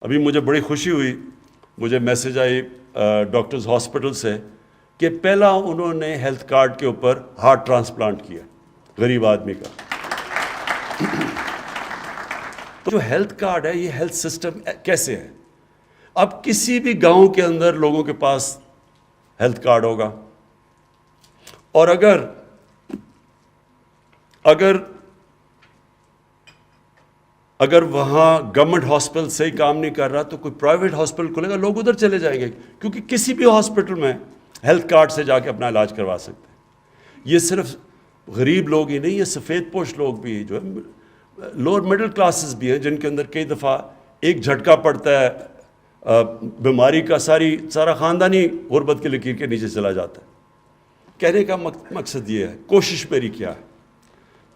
ابھی مجھے بڑی خوشی ہوئی، مجھے میسیج آئی ڈاکٹرز ہاسپٹل سے کہ پہلا انہوں نے ہیلتھ کارڈ کے اوپر ہارٹ ٹرانسپلانٹ کیا غریب آدمی کا۔ جو ہیلتھ کارڈ ہے، یہ ہیلتھ سسٹم کیسے ہے؟ اب کسی بھی گاؤں کے اندر لوگوں کے پاس ہیلتھ کارڈ ہوگا، اور اگر وہاں گورنمنٹ ہاسپٹل صحیح کام نہیں کر رہا تو کوئی پرائیویٹ ہاسپٹل کھلے گا، لوگ ادھر چلے جائیں گے، کیونکہ کسی بھی ہاسپٹل میں ہیلتھ کارڈ سے جا کے اپنا علاج کروا سکتے ہیں۔ یہ صرف غریب لوگ ہی نہیں، یہ سفید پوش لوگ بھی ہیں، جو لوور مڈل کلاسز بھی ہیں، جن کے اندر کئی دفعہ ایک جھٹکا پڑتا ہے بیماری کا، سارا خاندانی غربت کی لکیر کے نیچے چلا جاتا ہے۔ کہنے کا مقصد یہ ہے، کوشش میری کیا ہے،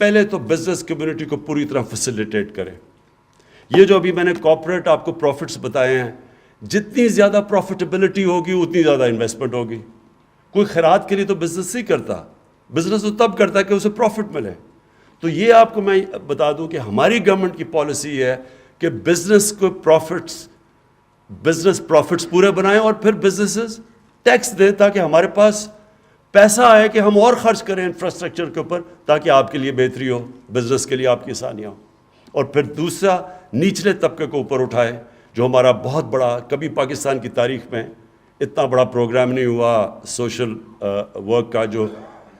پہلے تو بزنس کمیونٹی کو پوری طرح فیسیلیٹیٹ کریں۔ یہ جو ابھی میں نے کارپوریٹ آپ کو پروفٹس بتائے ہیں، جتنی زیادہ پروفیٹیبلٹی ہوگی اتنی زیادہ انویسٹمنٹ ہوگی۔ کوئی خیرات کے لیے تو بزنس نہیں کرتا، بزنس تو تب کرتا ہے کہ اسے پروفٹ ملے۔ تو یہ آپ کو میں بتا دوں کہ ہماری گورنمنٹ کی پالیسی ہے کہ بزنس پروفٹس پورے بنائیں، اور پھر بزنسز ٹیکس دیں تاکہ ہمارے پاس پیسہ آئے کہ ہم اور خرچ کریں انفراسٹرکچر کے اوپر، تاکہ آپ کے لیے بہتری ہو، بزنس کے لیے آپ کی آسانیاں ہوں۔ اور پھر دوسرا، نچلے طبقے کو اوپر اٹھائے، جو ہمارا بہت بڑا، کبھی پاکستان کی تاریخ میں اتنا بڑا پروگرام نہیں ہوا سوشل ورک کا، جو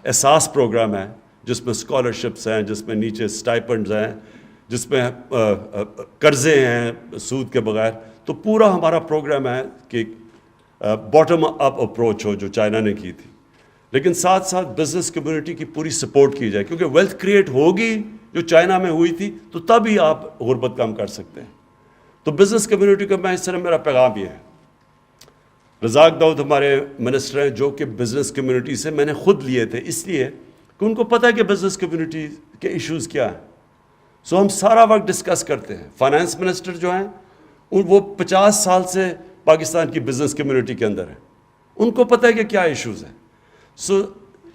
احساس پروگرام ہے، جس میں اسکالرشپس ہیں، جس میں نیچے سٹائپنڈز ہیں، جس میں قرضے ہیں سود کے بغیر۔ تو پورا ہمارا پروگرام ہے کہ باٹم اپ اپروچ ہو، جو چائنا نے کی تھی، لیکن ساتھ ساتھ بزنس کمیونٹی کی پوری سپورٹ کی جائے، کیونکہ ویلتھ کریٹ ہوگی جو چائنا میں ہوئی تھی تو تب ہی آپ غربت کم کر سکتے ہیں۔ تو بزنس کمیونٹی کو میں اس طرح، میرا پیغام یہ ہے، رزاق داؤد ہمارے منسٹر ہیں، جو کہ بزنس کمیونٹی سے میں نے خود لیے تھے، اس لیے کہ ان کو پتہ ہے کہ بزنس کمیونٹی کے ایشوز کیا ہیں۔ سو ہم سارا وقت ڈسکس کرتے ہیں۔ فائنانس منسٹر جو ہیں، وہ 50 سال سے پاکستان کی بزنس کمیونٹی کے اندر ہیں، ان کو پتہ ہے کہ کیا ایشوز ہیں۔ سو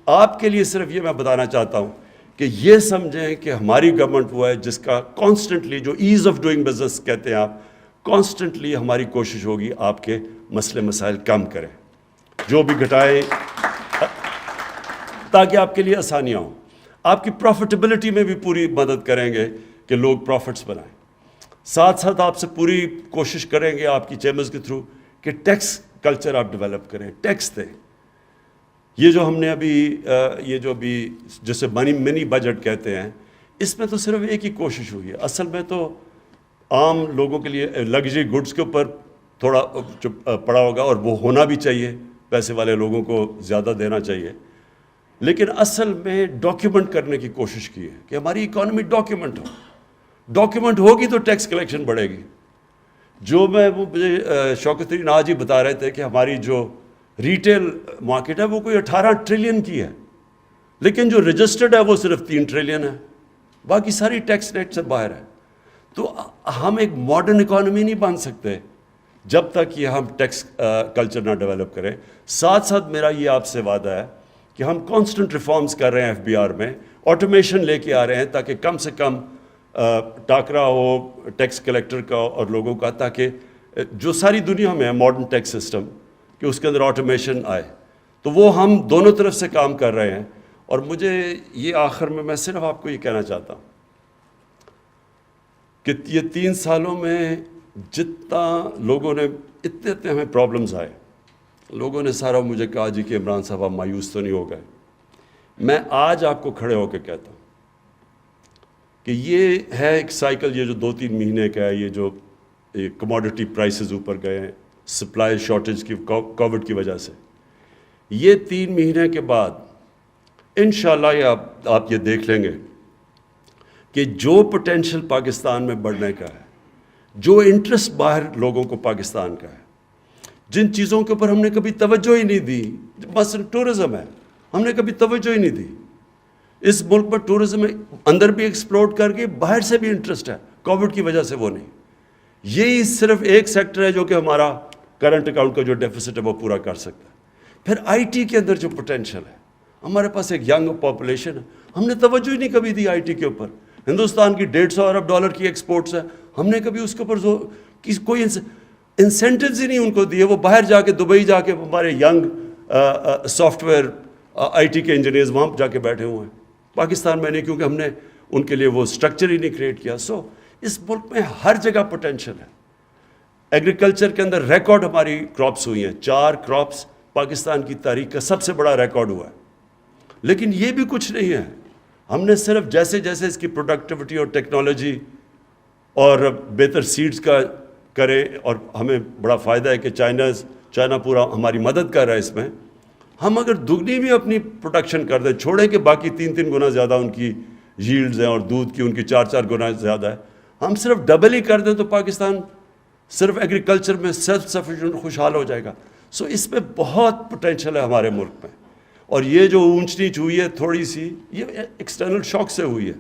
آپ کے لیے صرف یہ میں بتانا چاہتا ہوں کہ یہ سمجھیں کہ ہماری گورنمنٹ وہ ہے جس کا کانسٹنٹلی، جو ایز آف ڈوئنگ بزنس کہتے ہیں آپ، کانسٹنٹلی ہماری کوشش ہوگی آپ کے مسئلے مسائل کم کریں، جو بھی گھٹائیں، تاکہ آپ کے لیے آسانیاں ہوں۔ آپ کی پروفیٹیبلٹی میں بھی پوری مدد کریں گے کہ لوگ پروفٹس بنائیں۔ ساتھ ساتھ آپ سے پوری کوشش کریں گے آپ کی چیمبرز کے تھرو کہ ٹیکس کلچر آپ ڈیولپ کریں، ٹیکس دیں۔ یہ جو ہم نے ابھی جسے منی بجٹ کہتے ہیں، اس میں تو صرف ایک ہی کوشش ہوئی ہے۔ اصل میں تو عام لوگوں کے لیے لگژری گڈز کے اوپر تھوڑا پڑا ہوگا، اور وہ ہونا بھی چاہیے، پیسے والے لوگوں کو زیادہ دینا چاہیے، لیکن اصل میں ڈاکیومنٹ کرنے کی کوشش کی ہے کہ ہماری اکانومی ڈاکیومنٹ ہوگی تو ٹیکس کلیکشن بڑھے گی۔ جو مجھے شوکت ترین آج ہی بتا رہے تھے کہ ہماری جو ریٹیل مارکیٹ ہے وہ کوئی 18 ٹریلین کی ہے، لیکن جو رجسٹرڈ ہے وہ صرف 3 ٹریلین ہے، باقی ساری ٹیکس ریٹ سے باہر ہے۔ تو ہم ایک ماڈرن اکانومی نہیں بن سکتے جب تک یہ ہم ٹیکس کلچر نہ ڈیولپ کریں۔ ساتھ ساتھ میرا یہ آپ سے وعدہ ہے کہ ہم کانسٹنٹ ریفارمز کر رہے ہیں، FBR میں آٹومیشن لے کے آ رہے ہیں، تاکہ کم سے کم ٹاکرا ہو ٹیکس کلیکٹر کا اور لوگوں کا، تاکہ جو ساری دنیا میں ہے ماڈرن ٹیکس سسٹم، کہ اس کے اندر آٹومیشن آئے۔ تو وہ ہم دونوں طرف سے کام کر رہے ہیں۔ اور مجھے یہ آخر میں صرف آپ کو یہ کہنا چاہتا ہوں کہ یہ 3 سالوں میں جتنا لوگوں نے اتنے ہمیں پرابلمز آئے، لوگوں نے سارا مجھے کہا جی کہ عمران صاحب آپ مایوس تو نہیں ہو گئے۔ میں آج آپ کو کھڑے ہو کے کہتا ہوں کہ یہ ہے ایک سائیکل، یہ جو 2-3 مہینے کا ہے، یہ جو کموڈٹی پرائسز اوپر گئے ہیں سپلائی شارٹیج کی، کووڈ کی وجہ سے، یہ 3 مہینے کے بعد انشاءاللہ آپ یہ دیکھ لیں گے کہ جو پوٹینشل پاکستان میں بڑھنے کا ہے، جو انٹرسٹ باہر لوگوں کو پاکستان کا ہے، جن چیزوں کے اوپر ہم نے کبھی توجہ ہی نہیں دی، مثلا ٹورزم ہے، ہم نے کبھی توجہ ہی نہیں دی۔ اس ملک میں ٹورزم میں اندر بھی ایکسپلورٹ کر کے باہر سے بھی انٹرسٹ ہے، کووڈ کی وجہ سے وہ نہیں۔ یہی صرف ایک سیکٹر ہے جو کہ ہمارا کرنٹ اکاؤنٹ کا جو ڈیفیسٹ ہے وہ پورا کر سکتا ہے۔ پھر IT کے اندر جو پوٹینشل ہے، ہمارے پاس ایک ینگ پاپولیشن ہے، ہم نے توجہ ہی نہیں کبھی دی IT کے اوپر۔ ہندوستان کی $150 ارب کی ایکسپورٹس ہے، ہم نے کبھی اس کے اوپر کوئی انسینٹیوز ہی نہیں ان کو دیے. وہ باہر جا کے دبئی جا کے ہمارے young soft where I T کے انجینئرز وہاں جا کے بیٹھے ہوئے ہیں. پاکستان میں نہیں, کیونکہ ہم نے ان کے لیے وہ اسٹرکچر ہی نہیں کریٹ کیا. سو اس ملک میں ہر جگہ پوٹینشیل ہے. ایگریکلچر کے اندر ریکارڈ ہماری کراپس ہوئی ہیں, 4 کراپس پاکستان کی تاریخ کا سب سے بڑا ریکارڈ ہوا ہے. لیکن یہ بھی کچھ نہیں ہے. ہم نے صرف جیسے جیسے اس کی پروڈکٹیوٹی اور ٹیکنالوجی اور بہتر سیڈز کا کریں, اور ہمیں بڑا فائدہ ہے کہ چائنا پورا ہماری مدد کر رہا ہے اس میں. ہم اگر دگنی بھی اپنی پروڈکشن کر دیں, چھوڑیں کہ باقی 3 گنا زیادہ ان کی ییلڈز ہیں اور دودھ کی ان کی 4 گنا زیادہ ہے, ہم صرف ڈبل ہی کر دیں تو پاکستان صرف ایگریکلچر میں سیلف سفیشینٹ خوشحال ہو جائے گا. سو اس میں بہت پوٹینشیل ہے ہمارے ملک میں. اور یہ جو اونچ نیچ ہوئی ہے تھوڑی سی, یہ ایکسٹرنل شاک سے ہوئی ہے.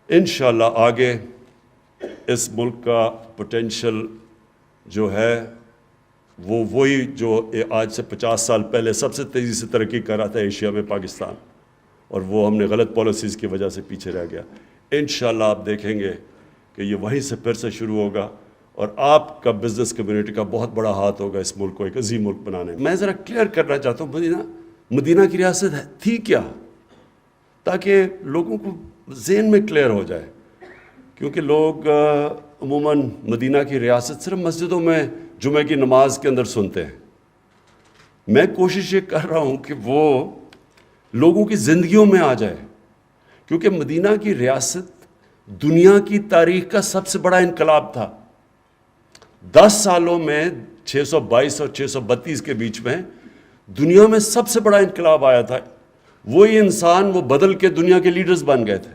انشاءاللہ آگے اس ملک کا پوٹینشیل جو ہے وہ وہی جو آج سے 50 سال پہلے سب سے تیزی سے ترقی کر رہا تھا ایشیا میں پاکستان, اور وہ ہم نے غلط پالیسیز کی وجہ سے پیچھے رہ گیا. انشاءاللہ آپ دیکھیں گے کہ یہ وہیں سے پھر سے شروع ہوگا, اور آپ کا بزنس کمیونٹی کا بہت بڑا ہاتھ ہوگا اس ملک کو ایک عظیم ملک بنانے میں. میں ذرا کلیئر کرنا چاہتا ہوں مدینہ کی ریاست تھی کیا, تاکہ لوگوں کو ذہن میں کلیئر ہو جائے. کیونکہ لوگ عموماً مدینہ کی ریاست صرف مسجدوں میں جمعہ کی نماز کے اندر سنتے ہیں. میں کوشش یہ کر رہا ہوں کہ وہ لوگوں کی زندگیوں میں آ جائے, کیونکہ مدینہ کی ریاست دنیا کی تاریخ کا سب سے بڑا انقلاب تھا. 10 سالوں میں 622 اور 632 کے بیچ میں دنیا میں سب سے بڑا انقلاب آیا تھا. وہی انسان وہ بدل کے دنیا کے لیڈرز بن گئے تھے.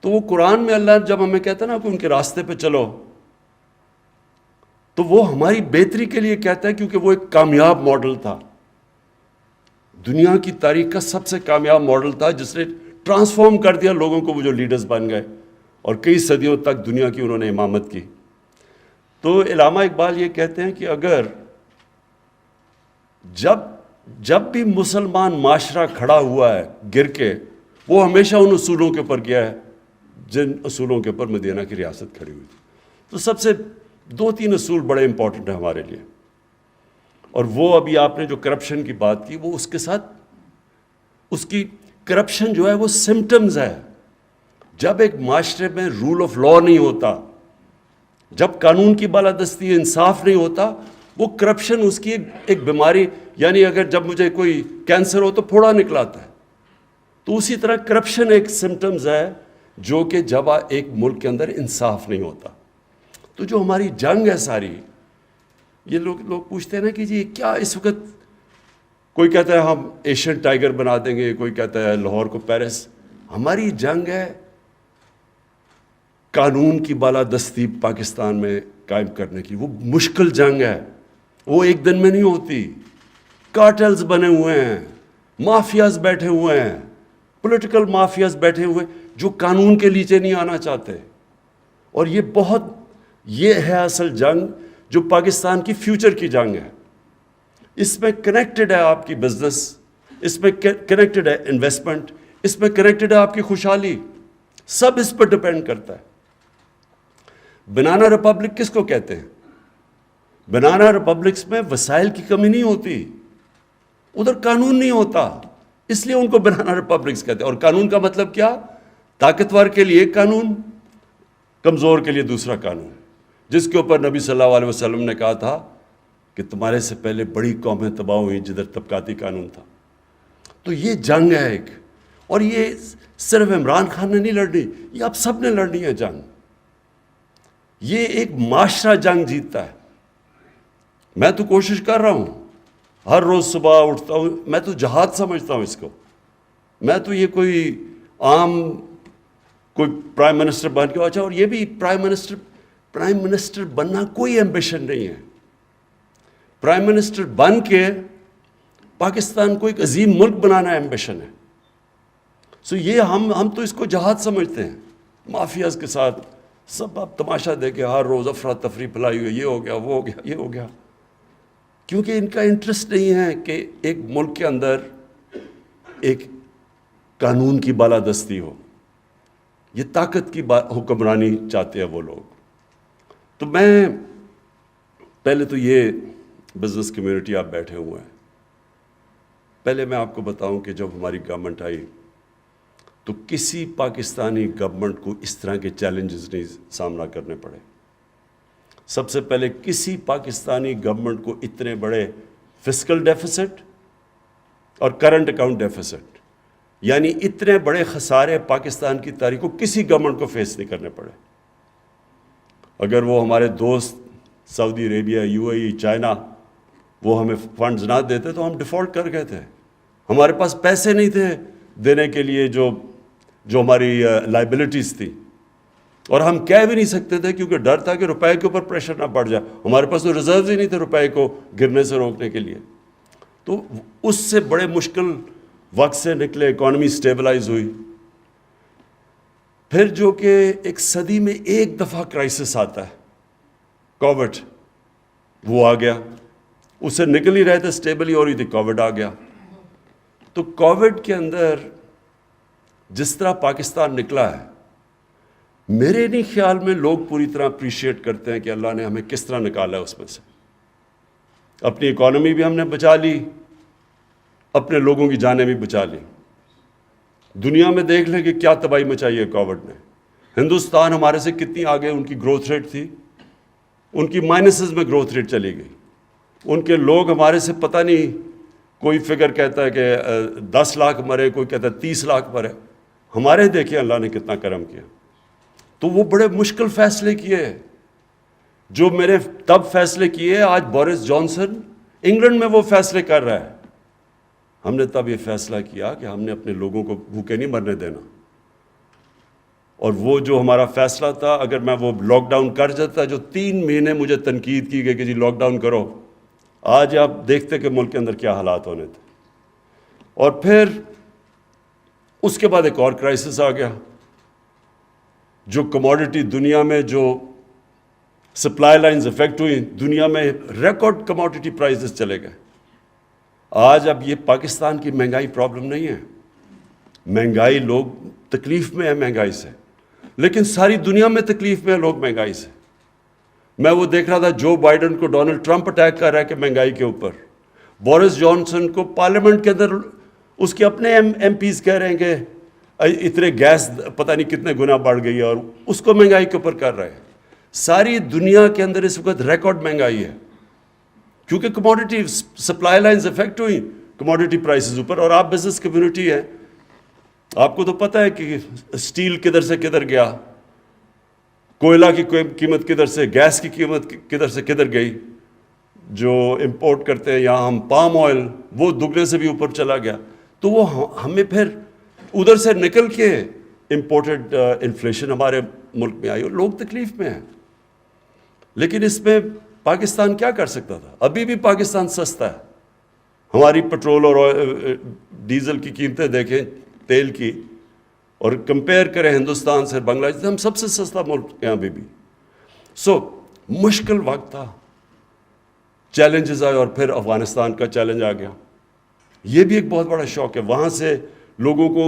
تو وہ قرآن میں اللہ جب ہمیں کہتا ہے نا کہ ان کے راستے پہ چلو, تو وہ ہماری بہتری کے لیے کہتا ہے, کیونکہ وہ ایک کامیاب ماڈل تھا. دنیا کی تاریخ کا سب سے کامیاب ماڈل تھا جس نے ٹرانسفارم کر دیا لوگوں کو, وہ جو لیڈرز بن گئے اور کئی صدیوں تک دنیا کی انہوں نے امامت کی. تو علامہ اقبال یہ کہتے ہیں کہ اگر جب بھی مسلمان معاشرہ کھڑا ہوا ہے گر کے, وہ ہمیشہ ان اصولوں کے اوپر گیا ہے جن اصولوں کے اوپر مدینہ کی ریاست کھڑی ہوئی تھی. تو سب سے 2-3 اصول بڑے امپورٹنٹ ہیں ہمارے لیے. اور وہ ابھی آپ نے جو کرپشن کی بات کی, وہ اس کے ساتھ اس کی کرپشن جو ہے وہ سمٹمز ہے. جب ایک معاشرے میں رول آف لا نہیں ہوتا, جب قانون کی بالادستی انصاف نہیں ہوتا, وہ کرپشن اس کی ایک بیماری, یعنی اگر جب مجھے کوئی کینسر ہو تو پھوڑا نکلاتا ہے, تو اسی طرح کرپشن ایک سمٹمز ہے جو کہ جب ایک ملک کے اندر انصاف نہیں ہوتا. تو جو ہماری جنگ ہے ساری, یہ لوگ پوچھتے ہیں نا کہ جی کیا اس وقت, کوئی کہتا ہے ہم ایشین ٹائیگر بنا دیں گے, کوئی کہتا ہے لاہور کو پیرس. ہماری جنگ ہے قانون کی بالادستی پاکستان میں قائم کرنے کی. وہ مشکل جنگ ہے, وہ ایک دن میں نہیں ہوتی. کارٹلز بنے ہوئے ہیں, مافیاز بیٹھے ہوئے ہیں, پولیٹیکل مافیاز بیٹھے ہوئے جو قانون کے نیچے نہیں آنا چاہتے. اور یہ ہے اصل جنگ جو پاکستان کی فیوچر کی جنگ ہے. اس میں کنیکٹڈ ہے آپ کی بزنس, اس میں کنیکٹڈ ہے انویسٹمنٹ, اس میں کنیکٹڈ ہے آپ کی خوشحالی, سب اس پر ڈپینڈ کرتا ہے. بنانا ریپبلک کس کو کہتے ہیں؟ بنانا ریپبلکس میں وسائل کی کمی نہیں ہوتی, ادھر قانون نہیں ہوتا, اس لیے ان کو بنانا ریپبلکس کہتے ہیں. اور قانون کا مطلب کیا؟ طاقتور کے لیے ایک قانون, کمزور کے لیے دوسرا قانون. جس کے اوپر نبی صلی اللہ علیہ وسلم نے کہا تھا کہ تمہارے سے پہلے بڑی قومیں تباہ ہوئیں جدھر طبقاتی قانون تھا. تو یہ جنگ ہے ایک, اور یہ صرف عمران خان نے نہیں لڑنی, یہ آپ سب نے لڑنی ہے جنگ. یہ ایک معاشرہ جنگ جیتتا ہے. میں تو کوشش کر رہا ہوں, ہر روز صبح اٹھتا ہوں, میں تو جہاد سمجھتا ہوں اس کو. میں تو یہ کوئی عام کوئی پرائم منسٹر بن کے, اچھا, اور یہ بھی پرائم منسٹر بننا کوئی ایمبیشن نہیں ہے. پرائم منسٹر بن کے پاکستان کو ایک عظیم ملک بنانا ایمبیشن ہے. سو یہ ہم تو اس کو جہاد سمجھتے ہیں. مافیاز کے ساتھ سب آپ تماشا دیکھیں, ہر روز افراتفری پھیلائی ہوئی, یہ ہو گیا, وہ ہو گیا, یہ ہو گیا. کیونکہ ان کا انٹرسٹ نہیں ہے کہ ایک ملک کے اندر ایک قانون کی بالادستی ہو. یہ طاقت کی حکمرانی چاہتے ہیں وہ لوگ. تو میں پہلے تو یہ بزنس کمیونٹی آپ بیٹھے ہوئے ہیں، پہلے میں آپ کو بتاؤں کہ جب ہماری گورنمنٹ آئی تو کسی پاکستانی گورنمنٹ کو اس طرح کے چیلنجز نہیں سامنا کرنے پڑے. سب سے پہلے کسی پاکستانی گورنمنٹ کو اتنے بڑے فسکل ڈیفیسٹ اور کرنٹ اکاؤنٹ ڈیفیسٹ، یعنی اتنے بڑے خسارے پاکستان کی تاریخ کو کسی گورنمنٹ کو فیس نہیں کرنے پڑے. اگر وہ ہمارے دوست Saudi Arabia, U A E, China وہ ہمیں فنڈز نہ دیتے تو ہم ڈیفالٹ کر گئے تھے. ہمارے پاس پیسے نہیں تھے دینے کے لیے جو ہماری لائبلٹیز تھی، اور ہم کہہ بھی نہیں سکتے تھے کیونکہ ڈر تھا کہ روپے کے اوپر پریشر نہ پڑ جائے. ہمارے پاس تو ریزروز ہی نہیں تھے روپے کو گرنے سے روکنے کے لیے. تو اس سے بڑے مشکل وقت سے نکلے، اکانومی سٹیبلائز ہوئی. پھر جو کہ ایک صدی میں ایک دفعہ کرائسس آتا ہے، کووڈ، وہ آ گیا. اس سے نکل ہی رہے تھے، سٹیبل ہی ہو رہی تھی، کووڈ آ گیا. تو کووڈ کے اندر جس طرح پاکستان نکلا ہے، میرے نہیں خیال میں لوگ پوری طرح اپریشیٹ کرتے ہیں کہ اللہ نے ہمیں کس طرح نکالا ہے اس میں سے. اپنی اکانومی بھی ہم نے بچا لی، اپنے لوگوں کی جانیں بھی بچا لی. دنیا میں دیکھ لیں کہ کیا تباہی مچائی ہے کووڈ نے. ہندوستان ہمارے سے کتنی آگے ان کی گروتھ ریٹ تھی، ان کی مائنسز میں گروتھ ریٹ چلی گئی. ان کے لوگ ہمارے سے پتہ نہیں، کوئی فگر کہتا ہے کہ 10 لاکھ مرے، کوئی کہتا ہے 30 لاکھ مرے. ہمارے دیکھیں اللہ نے کتنا کرم کیا. تو وہ بڑے مشکل فیصلے کیے جو میرے تب فیصلے کیے، آج بورس جانسن انگلینڈ میں وہ فیصلے کر رہا ہے. ہم نے تب یہ فیصلہ کیا کہ ہم نے اپنے لوگوں کو بھوکے نہیں مرنے دینا. اور وہ جو ہمارا فیصلہ تھا، اگر میں وہ لاک ڈاؤن کر جاتا، جو 3 مہینے مجھے تنقید کی گئی کہ جی لاک ڈاؤن کرو، آج آپ دیکھتے کہ ملک کے اندر کیا حالات ہونے تھے. اور پھر اس کے بعد ایک اور کرائسس آ گیا، جو کموڈٹی دنیا میں جو سپلائی لائنز افیکٹ ہوئی، دنیا میں ریکارڈ کموڈٹی پرائزز چلے گئے. آج اب یہ پاکستان کی مہنگائی پرابلم نہیں ہے. مہنگائی، لوگ تکلیف میں ہیں مہنگائی سے، لیکن ساری دنیا میں تکلیف میں ہیں لوگ مہنگائی سے. میں وہ دیکھ رہا تھا جو بائیڈن کو ڈونلڈ ٹرمپ اٹیک کر رہا ہے کہ مہنگائی کے اوپر، بورس جانسن کو پارلیمنٹ کے اندر اس کے اپنے ایم پیز کہہ رہے ہیں کہ اتنے گیس پتہ نہیں کتنے گنا بڑھ گئی ہے، اور اس کو مہنگائی کے اوپر کر رہے ہیں. ساری دنیا کے اندر اس وقت ریکارڈ مہنگائی ہے، کیونکہ کموڈٹی سپلائی لائنز افیکٹ ہوئی، کموڈٹی پرائسز اوپر. اور آپ بزنس کمیونٹی ہے، آپ کو تو پتہ ہے کہ اسٹیل کدھر سے کدھر گیا، کوئلہ کی قیمت کدھر سے، گیس کی قیمت کدھر سے کدھر گئی. جو امپورٹ کرتے ہیں یہاں ہم پام آئل، وہ دگنے سے بھی اوپر چلا گیا. تو وہ ہمیں پھر ادھر سے نکل کے امپورٹڈ انفلیشن ہمارے ملک میں آئی اور لوگ تکلیف میں ہیں. لیکن اس میں پاکستان کیا کر سکتا تھا؟ ابھی بھی پاکستان سستا ہے. ہماری پٹرول اور ڈیزل کی قیمتیں دیکھیں، تیل کی، اور کمپیئر کریں ہندوستان سے، بنگلہ دیش، ہم سب سے سستا ملک ہیں ابھی بھی. مشکل وقت تھا، چیلنجز آئے، اور پھر افغانستان کا چیلنج آ گیا. یہ بھی ایک بہت بڑا شوق ہے. وہاں سے لوگوں کو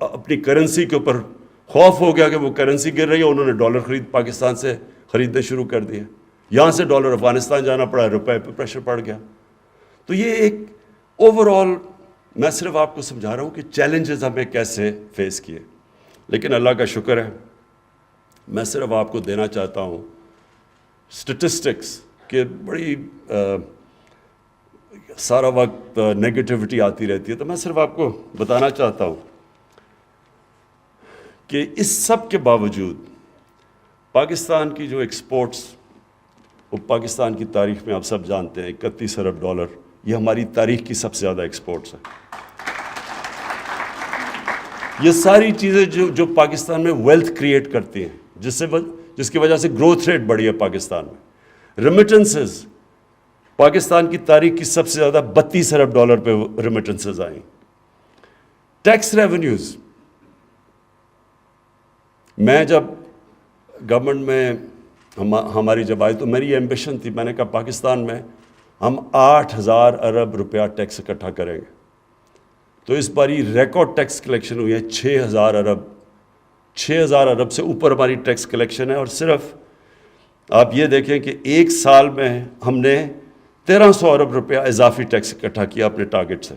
اپنی کرنسی کے اوپر خوف ہو گیا کہ وہ کرنسی گر رہی ہے، انہوں نے ڈالر پاکستان سے خریدنے شروع کر دیے. یہاں سے ڈالر افغانستان جانا پڑا، روپے پہ پریشر پڑ گیا. تو یہ ایک اوور آل، میں صرف آپ کو سمجھا رہا ہوں کہ چیلنجز ہمیں کیسے فیس کیے. لیکن اللہ کا شکر ہے، میں صرف آپ کو دینا چاہتا ہوں اسٹیٹسٹکس کہ بڑی سارا وقت نیگیٹیوٹی آتی رہتی ہے. تو میں صرف آپ کو بتانا چاہتا ہوں کہ اس سب کے باوجود پاکستان کی جو ایکسپورٹس، وہ پاکستان کی تاریخ میں آپ سب جانتے ہیں 31 ارب ڈالر، یہ ہماری تاریخ کی سب سے زیادہ ایکسپورٹس ہیں. یہ ساری چیزیں جو پاکستان میں ویلتھ کریٹ کرتی ہیں، جس کی وجہ سے گروتھ ریٹ بڑھی ہے پاکستان میں. ریمیٹنسز، پاکستان کی تاریخ کی سب سے زیادہ 32 ارب ڈالر پہ ریمیٹنسز آئیں. ٹیکس ریونیوز، میں جب گورنمنٹ میں ہماری جب آئی تو میری یہ ایمبیشن تھی، میں نے کہا پاکستان میں ہم 8,000 ارب روپیہ ٹیکس اکٹھا کریں گے. تو اس بار یہ ریکارڈ ٹیکس کلیکشن ہوئی ہے 6,000 ارب 6,000 ارب سے اوپر ہماری ٹیکس کلیکشن ہے، اور صرف آپ یہ دیکھیں کہ ایک سال میں ہم نے 1,300 ارب روپیہ اضافی ٹیکس اکٹھا کیا اپنے ٹارگٹ سے.